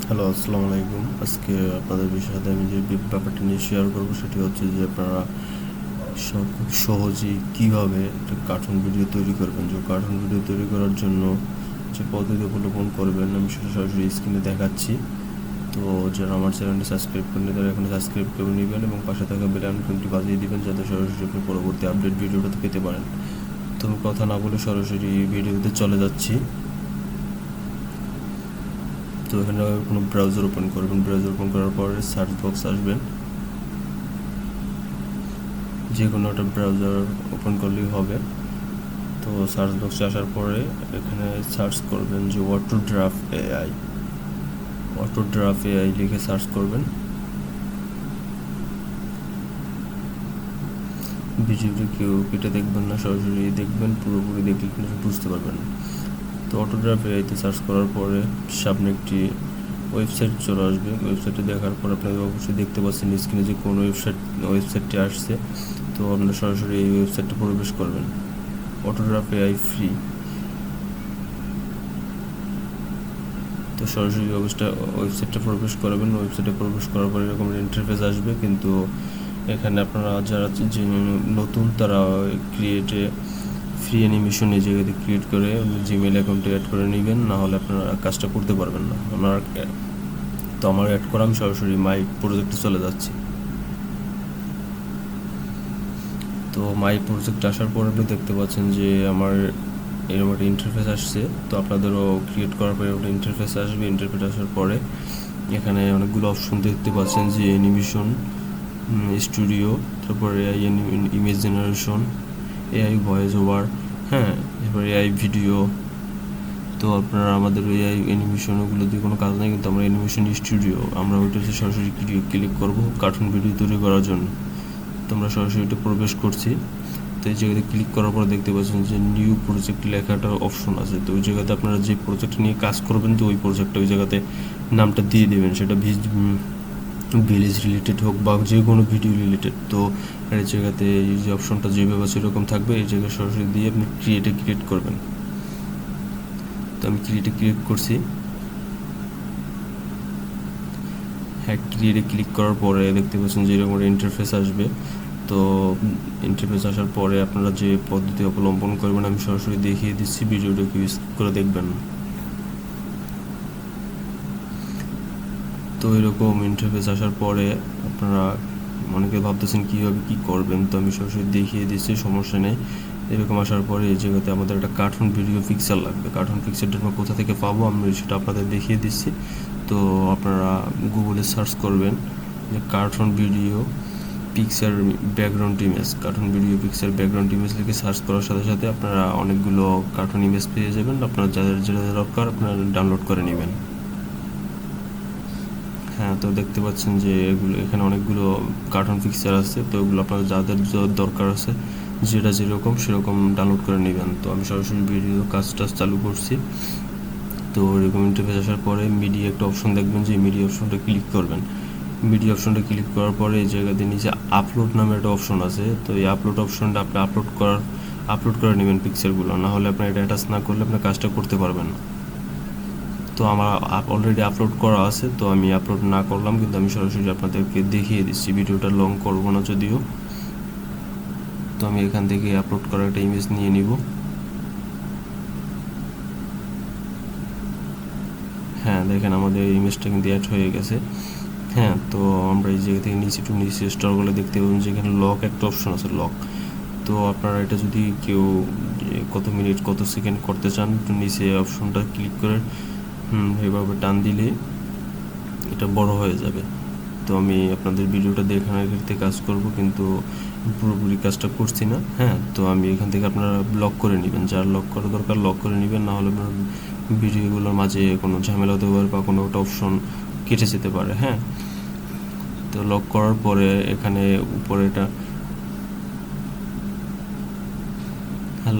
Hello, আসসালামু আলাইকুম। আজকে আপনাদের সাথে আমি যে ব্যাপারটা নিয়ে শেয়ার করবো সেটি হচ্ছে যে আপনারা খুব সহজেই কীভাবে একটা কার্টুন ভিডিও তৈরি করবেন। যে কার্টুন ভিডিও তৈরি করার জন্য যে পদ্ধতি অবলম্বন করবেন আমি সেটা সরাসরি স্ক্রিনে দেখাচ্ছি। তো যারা আমার চ্যানেলটি সাবস্ক্রাইব করেনি তারা এখানে সাবস্ক্রাইব করে নেবেন এবং পাশে থাকা বেল আইকনটি বাজিয়ে দিবেন যাতে সরাসরি আপনি পরবর্তী আপডেট ভিডিওটাতে পেতে পারেন। তো আমি কথা না বলে সরাসরি ভিডিওতে চলে যাচ্ছি। তো এখানে কোনো ব্রাউজার ওপেন করবেন। ব্রাউজার ওপেন করার পরে সার্চ বক্স আসবেন, যে কোনো একটা ব্রাউজার ওপেন করলেই হবে। তো সার্চ বক্সে আসার পরে এখানে সার্চ করবেন যে অটোড্রাফট এআই লিখে সার্চ করবেন। ভিডিওটা কেউ কেটে দেখবেন না, সরাসরি দেখবেন, পুরোপুরি দেখলে কিন্তু বুঝতে পারবেন। তো অটোড্রাফট এআইতে সার্চ করার পরে সামনে একটি ওয়েবসাইট চলে আসবে। ওয়েবসাইটে দেখার পর আপনারা অবশ্যই দেখতে পাচ্ছেন স্ক্রিনে যে কোন ওয়েবসাইটটি আসছে। তো আপনারা সরাসরি এই ওয়েবসাইটে প্রবেশ করবেন। অটোড্রাফট এআই ফ্রি। তো সরাসরি ওয়েবসাইটে প্রবেশ করবেন। ওয়েবসাইটে প্রবেশ করার পর এরকম ইন্টারফেস আসবে, কিন্তু এখানে আপনারা যারা যে নতুন তারা ক্রিয়েটে ফ্রি অ্যানিমেশন এই জায়গাতে ক্রিয়েট করে জিমেইল অ্যাকাউন্টে অ্যাড করে নেবেন, না হলে আপনারা কাজটা করতে পারবেন না। তো আমার অ্যাড করা আমি সরাসরি মাই প্রজেক্টে চলে যাচ্ছি। তো মাই প্রজেক্ট আসার পর আপনি দেখতে পাচ্ছেন যে আমার এরকম একটা ইন্টারফেস আসছে। তো আপনাদেরও ক্রিয়েট করার পরে একটা ইন্টারফেস আসবে। ইন্টারফেস আসার পরে এখানে অনেকগুলো অপশন দেখতে পাচ্ছেন যে অ্যানিমেশন স্টুডিও, তারপরে AI image generation, AI voice over, হ্যাঁ, এরপর এআই ভিডিও। তো আপনারা আমাদের এআই অ্যানিমেশন ওগুলো দিয়ে কোনো কাজ নেই, কিন্তু আমরা অ্যানিমেশন স্টুডিও আমরা ওইটাতে সরাসরি ক্লিক করবো কার্টুন ভিডিও তৈরি করার জন্য। তো আমরা সরাসরি ওইটা প্রবেশ করছি। তো এই জায়গাতে ক্লিক করার পর দেখতে পাচ্ছেন যে নিউ প্রজেক্ট লেখাটার অপশন আছে। তো ওই জায়গাতে আপনারা যে প্রজেক্ট নিয়ে কাজ করবেন তো ওই প্রজেক্টটা ওই জায়গাতে নামটা দিয়ে দেবেন, সেটা ভিলেজ রিলেটেড হোক বা যে কোনো ভিডিও রিলেটেড। তো এই জায়গাতে এই যে অপশনটা যেভাবে সেরকম থাকবে, এই জায়গায় সরাসরি দিয়ে আপনি ক্রিয়েট করবেন। তো আমি ক্রিয়েট করছি। হ্যাঁ, ক্লিক করার পরে দেখতে পাচ্ছেন যে এরকম ইন্টারফেস আসবে। তো ইন্টারফেস আসার পরে আপনারা যে পদ্ধতি অবলম্বন করবেন আমি সরাসরি দেখিয়ে দিচ্ছি, ভিডিওটা কেউ স্কিপ করে দেখবেন না। তো এরকম ইন্টারফেস আসার পরে আপনারা অনেকে ভাবতেছেন কীভাবে কী করবেন, তো আমি সরাসরি দেখিয়ে দিচ্ছি, সমস্যা নেই। এরকম আসার পরে এই জায়গাতে আমাদের একটা কার্টুন ভিডিও পিকচার লাগবে। কার্টুন পিকচারটা আমরা কোথা থেকে পাবো আমি সেটা আপনাদের দেখিয়ে দিচ্ছি। তো আপনারা গুগলে সার্চ করবেন যে cartoon video picture background image, cartoon video picture background image লিখে সার্চ করার সাথে সাথে আপনারা অনেকগুলো কার্টুন ইমেজ পেয়ে যাবেন। আপনারা যাদের যেটা দরকার আপনারা ডাউনলোড করে নেবেন। হ্যাঁ, তো দেখতে পাচ্ছেন যে এখানে অনেকগুলো কার্টুন পিকচার আছে। তো এগুলো আপনার যাদের দরকার আছে যেটা যেরকম সেরকম ডাউনলোড করে নেবেন। তো আমি সরাসরি ভিডিও কাজটা চালু করছি। তো এরকম ইন্টারফেস আসার পরে মিডিয়া একটা অপশন দেখবেন, যে মিডিয়া অপশনটা ক্লিক করবেন। মিডিয়া অপশনটা ক্লিক করার পরে এই জায়গাতে নিচে আপলোড নামে একটা অপশন আছে। তো এই আপলোড অপশনটা আপনি আপলোড করে নেবেন পিকচারগুলো, না হলে আপনি এটা অ্যাটাচ না করলে আপনার কাজটা করতে পারবেন না। তো আমার অলরেডি আপলোড করা আছে, তো আমি আপলোড না করলাম, কিন্তু আমি সরাসরি আপনাদেরকে দেখিয়ে দিচ্ছি। ভিডিওটা লং করব না যদিও। তো আমি এখান থেকে আপলোড করা একটা ইমেজ নিয়ে নিব। হ্যাঁ, দেখেন আমাদের ইমেজটা কিন্তু অ্যাড হয়ে গেছে। হ্যাঁ, তো আমরা এই জায়গা থেকে নিচে স্টল করলে দেখতে পাবেন যে এখানে লক একটা অপশন আছে, লক। তো আপনারা এটা যদি কেউ কত মিনিট কত সেকেন্ড করতে চান, একটু নিচে অপশনটা ক্লিক করে এভাবে টান দিলে এটা বড় হয়ে যাবে। তো আমি আপনাদের ভিডিওটা দেখানোর ক্ষেত্রে কাজ করব, কিন্তু পুরোপুরি কাজটা করছি না। হ্যাঁ, তো আমি এখান থেকে আপনারা লক করে নেবেন, যার লক করা দরকার লক করে নেবেন, না হলে ভিডিওগুলোর মাঝে কোনো ঝামেলা হতে পারে বা কোনো একটা অপশন কেটে যেতে পারে। হ্যাঁ, তো লক করার পরে এখানে উপরে এটা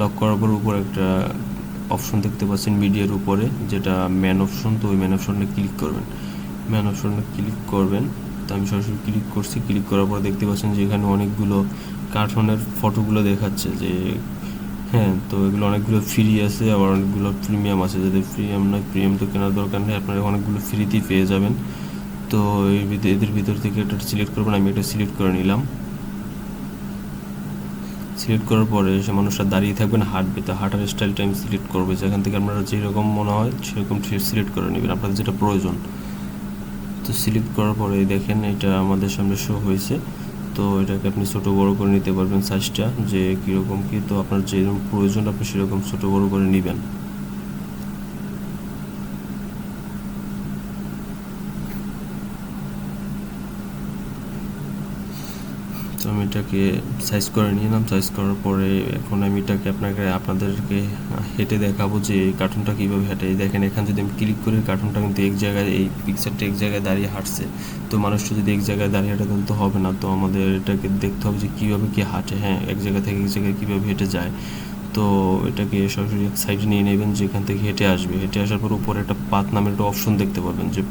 লক করার পর উপরে একটা অপশন দেখতে পাচ্ছেন মিডিয়ার উপরে, যেটা ম্যান অপশন। তো ওই ম্যান অপশনটা ক্লিক করবেন। ম্যান অপশনটা ক্লিক করবেন। তো আমি সরাসরি ক্লিক করছি। ক্লিক করার পর দেখতে পাচ্ছেন যে এখানে অনেকগুলো কার্টুনের ফটোগুলো দেখাচ্ছে, যে হ্যাঁ, তো এগুলো অনেকগুলো ফ্রি আছে, আবার অনেকগুলো প্রিমিয়াম আছে। যাদের প্রিমিয়াম নয়, প্রিমিয়াম তো কেনার দরকার নেই, আপনারা অনেকগুলো ফ্রিতেই পেয়ে যাবেন। তো এদের ভিতর থেকে এটা সিলেক্ট করবেন। আমি এটা সিলেক্ট করে নিলাম। সিলেক্ট করার পরে সে মানুষটা দাঁড়িয়ে থাকবেন, হাঁটবে, তো হাঁটার স্টাইলটা আমি সিলেক্ট করবো। যেখান থেকে আপনারা যেরকম মনে হয় সেরকম সিলেক্ট করে নেবেন, আপনাদের যেটা প্রয়োজন। তো সিলেক্ট করার পরে দেখেন এটা আমাদের সামনে শো হয়েছে। তো এটাকে আপনি ছোটো বড়ো করে নিতে পারবেন সাইজটা, যে কীরকম কী। তো আপনার যেরকম প্রয়োজন আপনি সেরকম ছোটো বড়ো করে নেবেন। তো আমি এটাকে সাইজ করে নিলাম। সাইজ করার পরে এখন আমি এটাকে আপনাদেরকে হেঁটে দেখাবো যে এই কার্টুনটা কীভাবে হেঁটে। দেখেন এখানে যদি আমি ক্লিক করি, কার্টুনটা কিন্তু এক জায়গায়, এই পিকচারটা এক জায়গায় দাঁড়িয়ে হাঁটছে। তো মানুষটা যদি এক জায়গায় দাঁড়িয়ে হাঁটে তাহলে তো হবে না। তো আমাদের এটাকে দেখতে হবে যে কীভাবে কী হাঁটে, হ্যাঁ, এক জায়গা থেকে এক জায়গায় কীভাবে হেঁটে যায়। তো এটাকে সরাসরি এক সাইডে নিয়ে নেবেন, যেখান থেকে হেঁটে আসবে। হেঁটে আসার পর উপরে একটা পাথ নামের একটা অপশন দেখতে পাবেন, যে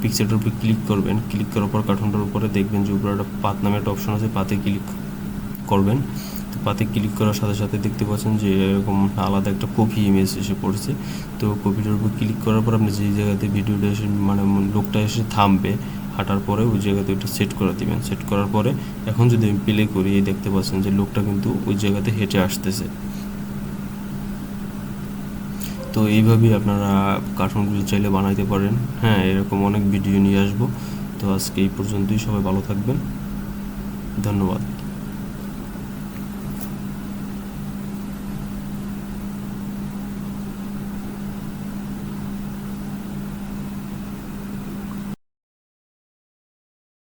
পিকচারটার উপরে ক্লিক করবেন। ক্লিক করার পর কার্টুনটার উপরে দেখবেন যে উপরে একটা পাথ নামে একটা অপশন আছে, পাতে ক্লিক করবেন। তো পাতে ক্লিক করার সাথে সাথে দেখতে পাচ্ছেন যে এরকম আলাদা একটা কপি ইমেজ এসে পড়ছে। তো কপিটার উপর ক্লিক করার পর আপনি যেই জায়গাতে ভিডিওটা এসে মানে লোকটা এসে থামবে হাঁটার পরে, ওই জায়গাতে ওইটা সেট করে দিবেন। সেট করার পরে এখন যদি আমি প্লে করি, দেখতে পাচ্ছেন যে লোকটা কিন্তু ওই জায়গাতে হেঁটে আসতেছে। তো এইভাবেই আপনারা কার্টুনগুলো চাইলে বানাইতে পারেন। হ্যাঁ, এরকম অনেক ভিডিও নিয়ে আসবো। তো আজকে এই পর্যন্তই। সবাই ভালো থাকবেন, ধন্যবাদ।